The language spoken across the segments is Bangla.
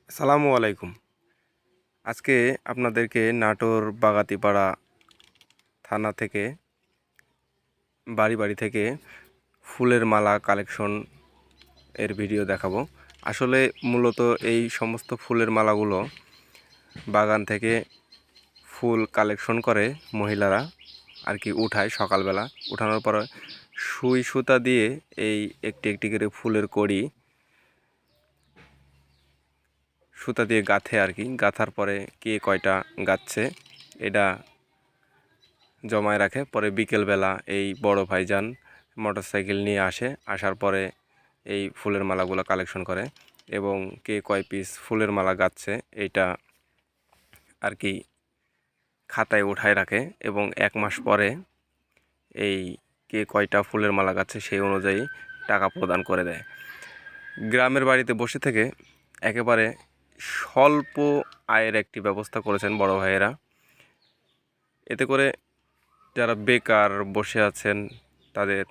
আসসালামু আলাইকুম। আজকে আপনাদেরকে নাটোর বাগাতিপাড়া থানা থেকে বাড়ি বাড়ি থেকে ফুলের মালা কালেকশন এর ভিডিও দেখাবো। আসলে মূলত এই সমস্ত ফুলের মালাগুলো বাগান থেকে ফুল কালেকশন করে মহিলারা আর কি উঠায় সকালবেলা। উঠানোর পরে সুই সুতা দিয়ে এই একটি একটি করে ফুলের কড়ি সুতা দিয়ে গাঁথে আর কি। গাঁথার পরে কে কয়টা গাঁথছে এটা জমায় রাখে। পরে বিকেলবেলা এই বড় ভাইজান মোটরসাইকেল নিয়ে আসে, আসার পরে এই ফুলের মালাগুলো কালেকশন করে এবং কে কয় পিস ফুলের মালা গাঁথছে এইটা আর কি খাতায় উঠায় রাখে এবং 1 মাস পরে এই কে কয়টা ফুলের মালা গাঁথছে সেই অনুযায়ী টাকা প্রদান করে দেয়। গ্রামের বাড়িতে বসে থেকে একেবারে স্বল্প আয়ের একটি ব্যবস্থা করেছেন বড় ভাইয়েরা। এতে করে যারা বেকার বসে আছেন তাদের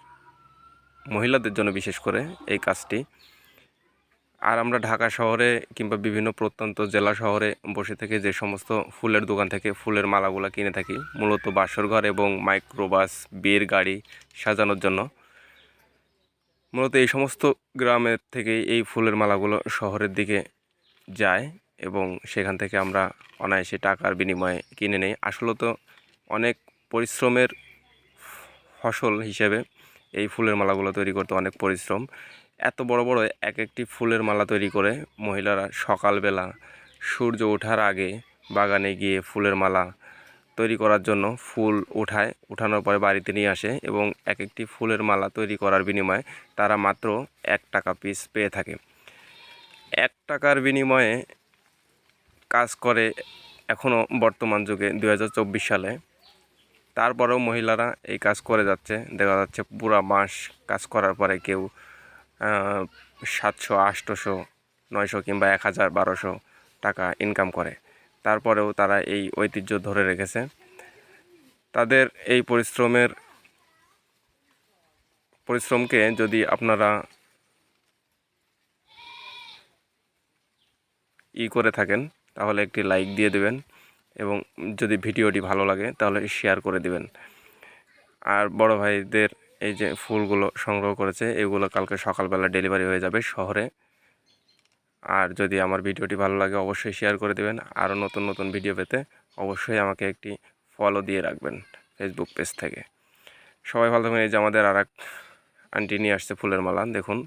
মহিলাদের জন্য বিশেষ করে এই কাজটি। আর আমরা ঢাকা শহরে কিংবা বিভিন্ন প্রত্যন্ত জেলা শহরে বসে থেকে যে সমস্ত ফুলের দোকান থেকে ফুলের মালাগুলো কিনে থাকি মূলত বাসরঘর এবং মাইক্রোবাস বিয়ের গাড়ি সাজানোর জন্য। মূলত এই সমস্ত গ্রামের থেকে এই ফুলের মালাগুলো শহরের দিকে যায় এবং সেখান থেকে আমরা অনায়াসে টাকার বিনিময়ে কিনে নেই। আসলে তো অনেক পরিশ্রমের ফসল হিসেবে এই ফুলের মালাগুলো তৈরি করতে অনেক পরিশ্রম। এত বড় বড় এক একটি ফুলের মালা তৈরি করে মহিলারা সকালবেলা সূর্য ওঠার আগে বাগানে গিয়ে ফুলের মালা তৈরি করার জন্য ফুল উঠায়, উঠানোর পরে বাড়িতে নিয়ে আসে এবং এক একটি ফুলের মালা তৈরি করার বিনিময়ে তারা মাত্র 1 টাকা পিস পেয়ে থাকে। 1 টাকার বিনিময়ে কাজ করে এখনও বর্তমান যুগে 2024 সালে। তারপরেও মহিলারা এই কাজ করে যাচ্ছে। দেখা যাচ্ছে পুরা মাস কাজ করার পরে কেউ 700, 800, 900 কিংবা 1000, 1200 টাকা ইনকাম করে। তারপরেও তারা এই ঐতিহ্য ধরে রেখেছে। তাদের এই পরিশ্রমকে যদি আপনারা করে থাকেন তাহলে একটি লাইক দিয়ে দেবেন এবং যদি ভিডিওটি ভালো লাগে তাহলে শেয়ার করে দিবেন। আর বড় ভাইদের এই যে ফুলগুলো সংগ্রহ করেছে এগুলো কালকে সকালবেলা ডেলিভারি হয়ে যাবে শহরে। আর যদি আমার ভিডিওটি ভালো লাগে অবশ্যই শেয়ার করে দেবেন। আরও নতুন নতুন ভিডিও পেতে অবশ্যই আমাকে একটি ফলো দিয়ে রাখবেন ফেসবুক পেজ থেকে। সবাই ভালো থাকবেন। এই যে আমাদের আর এক আন্টি নিয়ে আসছে ফুলের মালা, দেখুন।